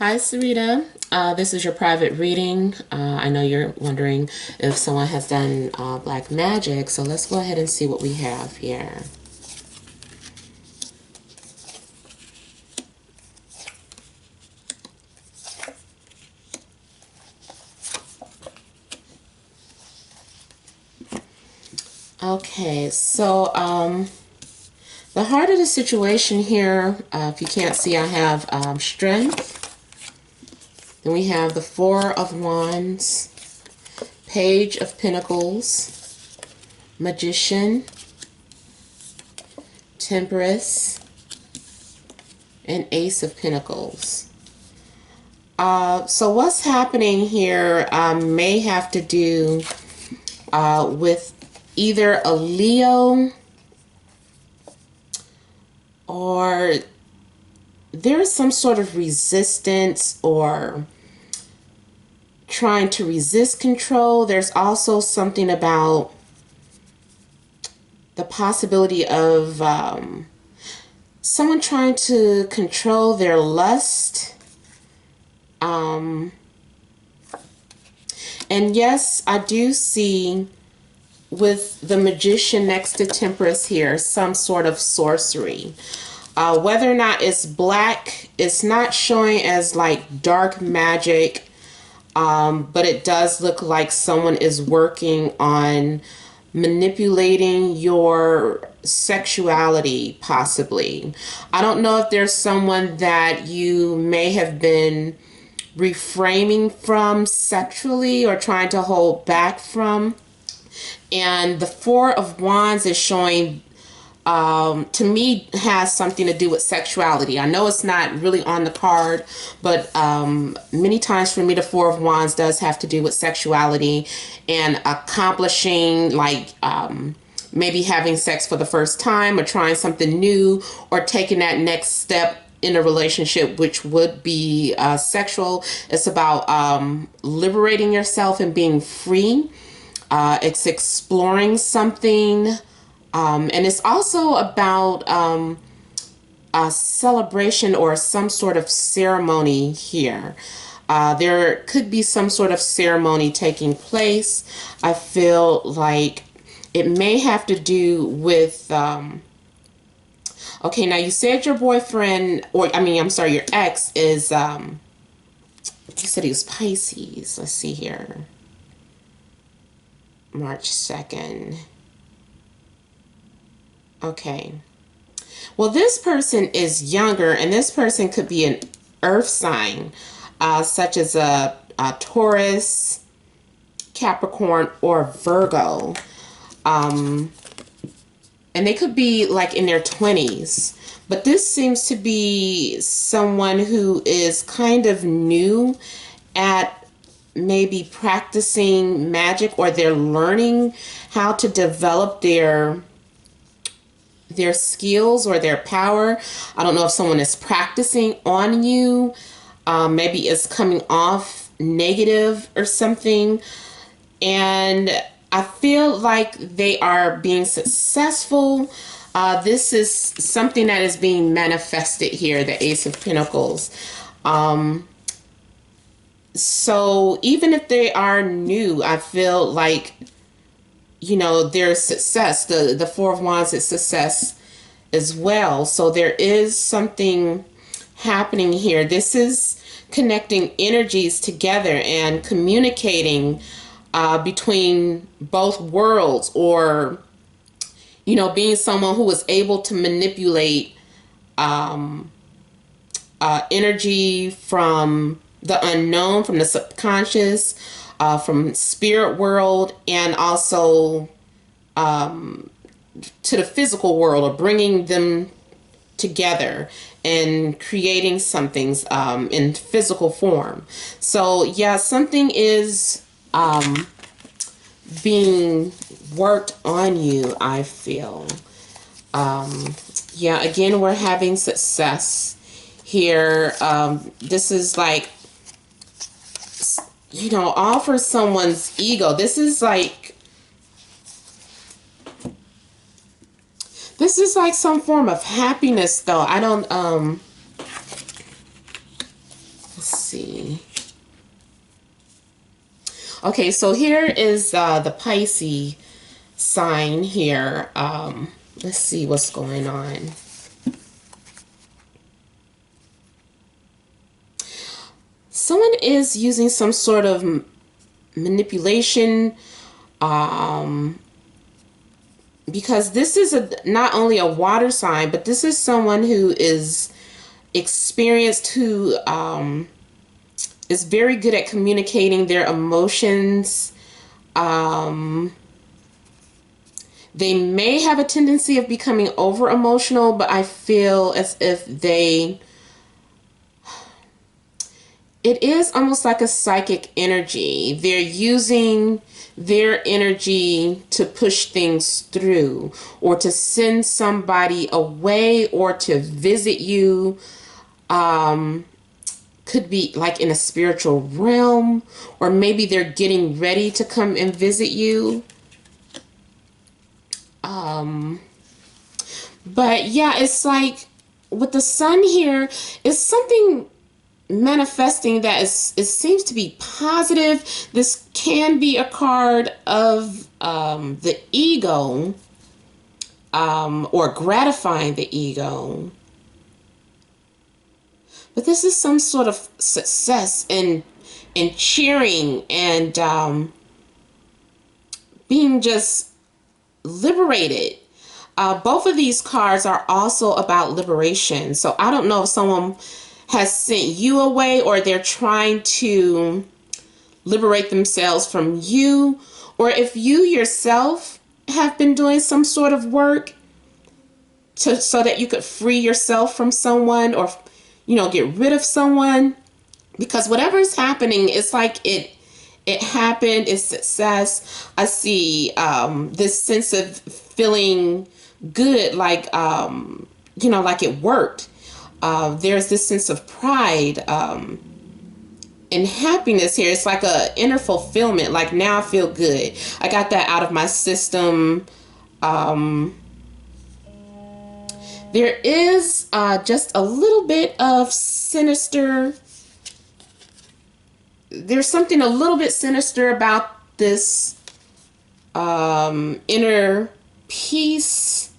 Hi, Syrita. This is your private reading. I know you're wondering if someone has done black magic, so let's go ahead and see what we have here. Okay, so the heart of the situation here, if you can't see, I have strength. Then we have the Four of Wands, Page of Pentacles, Magician, Temperance, and Ace of Pentacles. So what's happening here may have to do with either a Leo or there's some sort of resistance or trying to resist control. There's also something about the possibility of someone trying to control their lust. And yes, I do see with the Magician next to Temperance here, some sort of sorcery. Whether or not it's black, it's not showing as like dark magic, but it does look like someone is working on manipulating your sexuality, possibly. I don't know if there's someone that you may have been refraining from sexually or trying to hold back from. And the Four of Wands is showing, to me, has something to do with sexuality. I know it's not really on the card, but many times for me, the Four of Wands does have to do with sexuality and accomplishing, like maybe having sex for the first time or trying something new or taking that next step in a relationship, which would be sexual. It's about liberating yourself and being free. It's exploring something. And it's also about a celebration or some sort of ceremony here. There could be some sort of ceremony taking place. I feel like it may have to do with... okay, now you said your boyfriend, or I'm sorry, your ex is, you said he was Pisces. Let's see here. March 2nd. Okay. Well, this person is younger, and this person could be an earth sign, such as a Taurus, Capricorn, or Virgo. And they could be like in their 20s. But this seems to be someone who is kind of new at maybe practicing magic, or they're learning how to develop their skills or their power. I don't know if someone is practicing on you. Maybe it's coming off negative or something. And I feel like they are being successful. This is something that is being manifested here, the Ace of Pentacles. So even if they are new, I feel like, you know, there's success. The Four of Wands is success as well. So there is something happening here. This is connecting energies together and communicating between both worlds, or, you know, being someone who is able to manipulate energy from the unknown, from the subconscious, from spirit world, and also to the physical world, or bringing them together and creating something in physical form. So yeah, something is being worked on you, I feel. Yeah, again, we're having success here. This is like, you know, all for someone's ego. This is like some form of happiness, though. I don't, Let's see. Okay, so here is the Pisces sign here. Let's see what's going on. Someone is using some sort of manipulation, because this is not only a water sign, but this is someone who is experienced, who is very good at communicating their emotions. They may have a tendency of becoming over emotional, but I feel as if it is almost like a psychic energy. They're using their energy to push things through, or to send somebody away, or to visit you. Could be like in a spiritual realm, or maybe they're getting ready to come and visit you. But yeah, it's like with the sun here, it's something manifesting that it seems to be positive. This can be a card of the ego, or gratifying the ego. But this is some sort of success and cheering and being just liberated. Both of these cards are also about liberation. So I don't know if someone has sent you away, or they're trying to liberate themselves from you, or if you yourself have been doing some sort of work so that you could free yourself from someone, or get rid of someone. Because whatever is happening, it's like it happened, it's success. I see this sense of feeling good, like like it worked. There's this sense of pride and happiness here. It's like a inner fulfillment, like now I feel good, I got that out of my system. There is just a little bit of sinister. There's something a little bit sinister about this inner peace.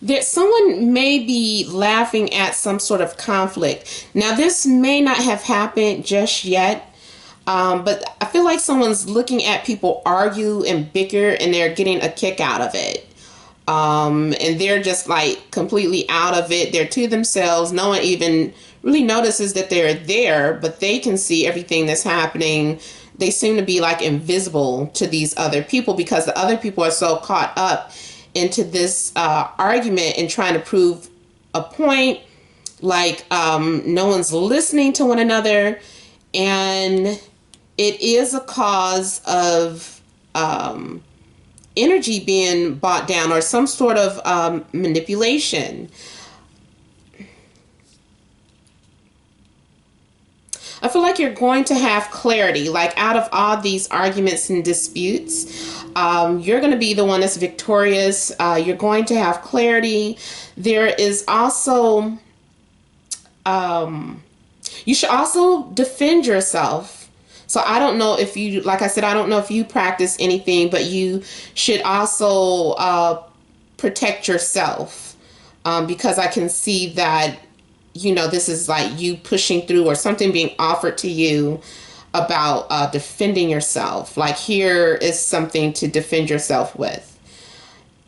That someone may be laughing at some sort of conflict. Now, this may not have happened just yet. But I feel like someone's looking at people argue and bicker, and they're getting a kick out of it. And they're just like completely out of it. They're to themselves. No one even really notices that they're there, but they can see everything that's happening. They seem to be like invisible to these other people, because the other people are so caught up into this argument and trying to prove a point. Like no one's listening to one another. And it is a cause of energy being brought down, or some sort of manipulation. I feel like you're going to have clarity, like out of all these arguments and disputes. You're going to be the one that's victorious. You're going to have clarity. There is also, you should also defend yourself. So I don't know if you, like I said, I don't know if you practice anything, but you should also protect yourself, because I can see that, this is like you pushing through, or something being offered to you about defending yourself. Like here is something to defend yourself with.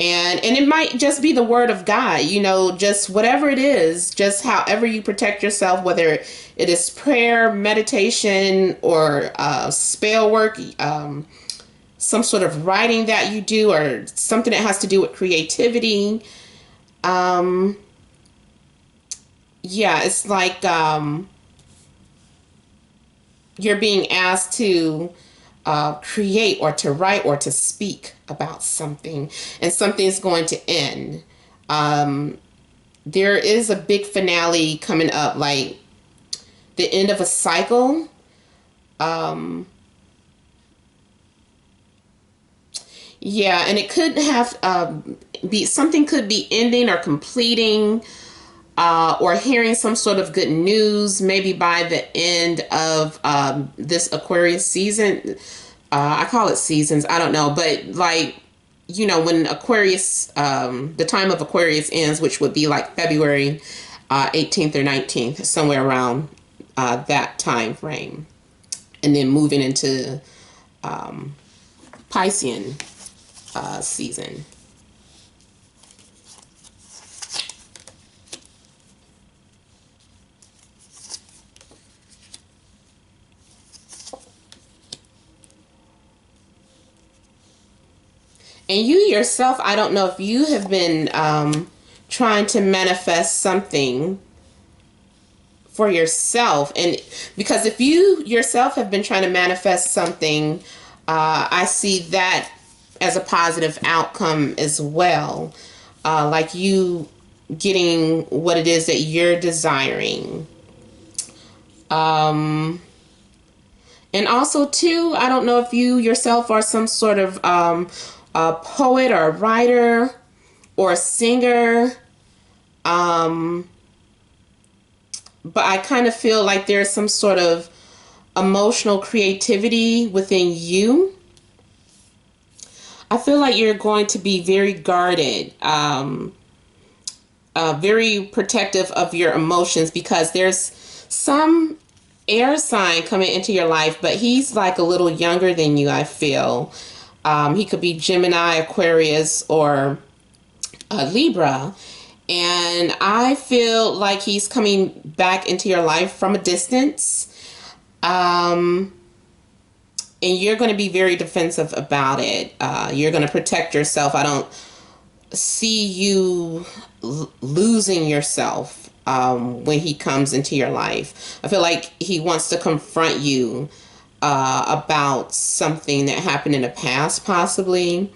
And it might just be the word of God, just whatever it is, just however you protect yourself, whether it is prayer, meditation, or spell work, some sort of writing that you do, or something that has to do with creativity. Yeah, it's like you're being asked to create, or to write, or to speak about something, and something's going to end. There is a big finale coming up, like the end of a cycle. Yeah, and it could have something could be ending or completing. or hearing some sort of good news, maybe by the end of this Aquarius season. I call it seasons. I don't know, but like, you know, when Aquarius, the time of Aquarius ends, which would be like February 18th or 19th, somewhere around that time frame, and then moving into Piscean season. And you yourself, I don't know if you have been trying to manifest something for yourself. And because if you yourself have been trying to manifest something, I see that as a positive outcome as well. Like you getting what it is that you're desiring. And also, too, I don't know if you yourself are some sort of a poet or a writer or a singer. But I kind of feel like there's some sort of emotional creativity within you. I feel like you're going to be very guarded, very protective of your emotions, because there's some air sign coming into your life, but he's like a little younger than you, I feel. He could be Gemini, Aquarius, or Libra. And I feel like he's coming back into your life from a distance. And you're going to be very defensive about it. You're going to protect yourself. I don't see you losing yourself when he comes into your life. I feel like he wants to confront you about something that happened in the past, possibly.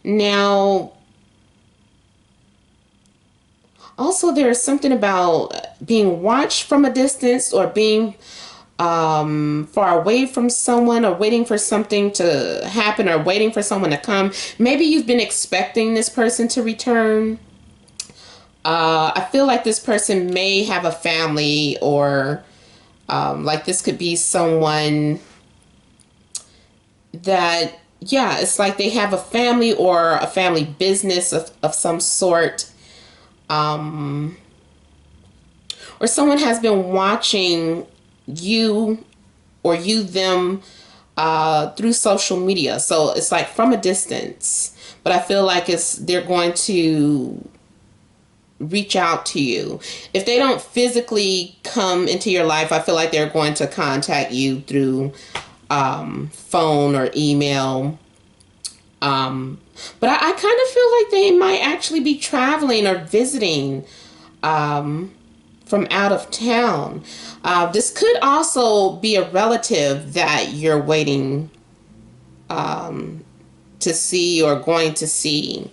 Now, also there's something about being watched from a distance, or being far away from someone, or waiting for something to happen, or waiting for someone to come. Maybe you've been expecting this person to return. I feel like this person may have a family, or like this could be someone that, yeah, it's like they have a family or a family business of some sort. Or someone has been watching you, or you them, through social media. So it's like from a distance, but I feel like they're going to reach out to you. If they don't physically come into your life, I feel like they're going to contact you through phone or email. But I kind of feel like they might actually be traveling or visiting from out of town. This could also be a relative that you're waiting to see, or going to see.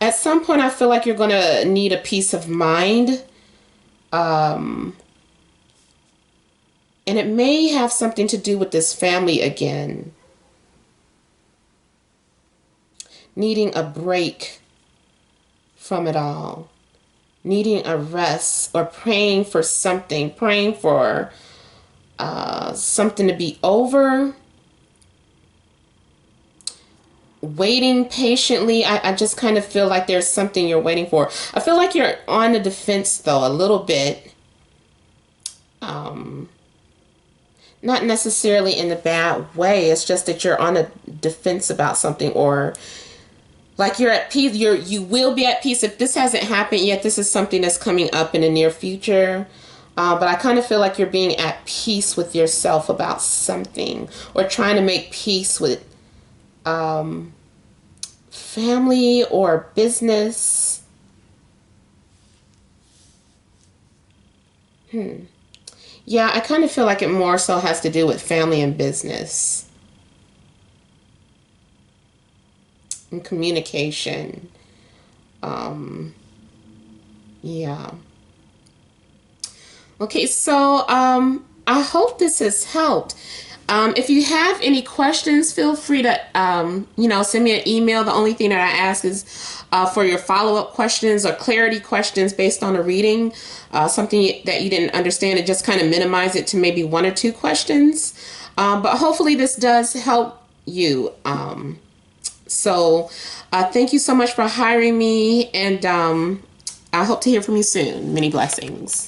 At some point, I feel like you're going to need a peace of mind. And it may have something to do with this family again. Needing a break from it all. Needing a rest, or praying for something. Praying for something to be over. Waiting patiently. I just kind of feel like there's something you're waiting for. I feel like you're on the defense, though, a little bit. Not necessarily in a bad way. It's just that you're on a defense about something, or like you're at peace. You will be at peace if this hasn't happened yet. This is something that's coming up in the near future. But I kind of feel like you're being at peace with yourself about something, or trying to make peace with family or business. Yeah, I kind of feel like it more so has to do with family and business and communication. Yeah. Okay, so I hope this has helped. If you have any questions, feel free to, send me an email. The only thing that I ask is for your follow-up questions or clarity questions based on a reading, something that you didn't understand, and just kind of minimize it to maybe 1 or 2 questions. But hopefully this does help you. So thank you so much for hiring me, and I hope to hear from you soon. Many blessings.